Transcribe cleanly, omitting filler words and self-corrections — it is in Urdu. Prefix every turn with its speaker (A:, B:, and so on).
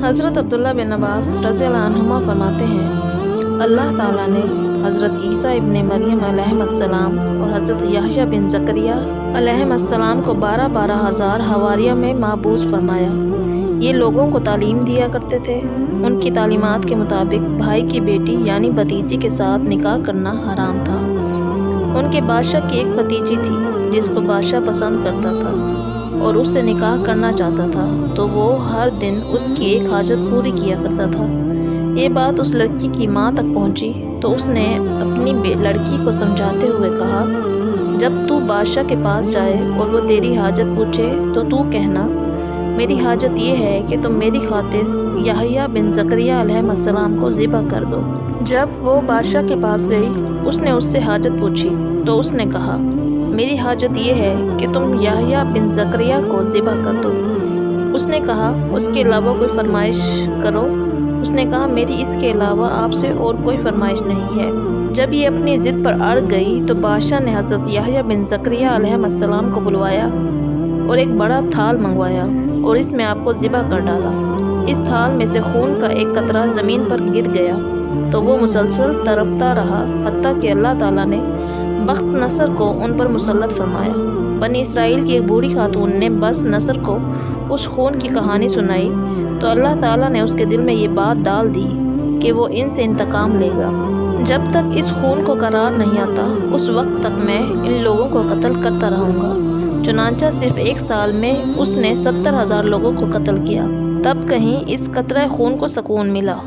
A: حضرت عبداللہ بن عباس رضی اللہ عنہما فرماتے ہیں اللہ تعالیٰ نے حضرت عیسیٰ ابن مریم علیہ السلام اور حضرت یحییٰ بن زکریا علیہ السلام کو 12 ہزار حواریہ میں مبعوث فرمایا۔ یہ لوگوں کو تعلیم دیا کرتے تھے۔ ان کی تعلیمات کے مطابق بھائی کی بیٹی یعنی بھتیجی کے ساتھ نکاح کرنا حرام تھا۔ ان کے بادشاہ کی ایک بھتیجی تھی جس کو بادشاہ پسند کرتا تھا اور اس سے نکاح کرنا چاہتا تھا، تو وہ ہر دن اس کی ایک حاجت پوری کیا کرتا تھا۔ یہ بات اس لڑکی کی ماں تک پہنچی تو اس نے اپنی لڑکی کو سمجھاتے ہوئے کہا، جب تو بادشاہ کے پاس جائے اور وہ تیری حاجت پوچھے تو تو کہنا، میری حاجت یہ ہے کہ تم میری خاطر یحییٰ بن زکریا علیہ السلام کو ذبح کر دو۔ جب وہ بادشاہ کے پاس گئی، اس نے اس سے حاجت پوچھی تو اس نے کہا، میری حاجت یہ ہے کہ تم یحییٰ بن زکریا کو ذبح کر دو۔ اس نے کہا، اس کے علاوہ کوئی فرمائش کرو۔ اس نے کہا، میری اس کے علاوہ آپ سے اور کوئی فرمائش نہیں ہے۔ جب یہ اپنی ضد پر اڑ گئی تو بادشاہ نے حضرت یحییٰ بن زکریا علیہ السلام کو بلوایا اور ایک بڑا تھال منگوایا اور اس میں آپ کو ذبح کر ڈالا۔ اس تھال میں سے خون کا ایک قطرہ زمین پر گر گیا تو وہ مسلسل تڑپتا رہا حتیٰ کہ اللہ تعالیٰ نے بخت نصر کو ان پر مسلط فرمایا۔ بنی اسرائیل کی ایک بوڑھی خاتون نے بس نصر کو اس خون کی کہانی سنائی تو اللہ تعالیٰ نے اس کے دل میں یہ بات ڈال دی کہ وہ ان سے انتقام لے گا۔ جب تک اس خون کو قرار نہیں آتا اس وقت تک میں ان لوگوں کو قتل کرتا رہوں گا۔ چنانچہ صرف 1 سال میں اس نے 70,000 لوگوں کو قتل کیا۔ تب کہیں اس قطرہ خون کو سکون ملا۔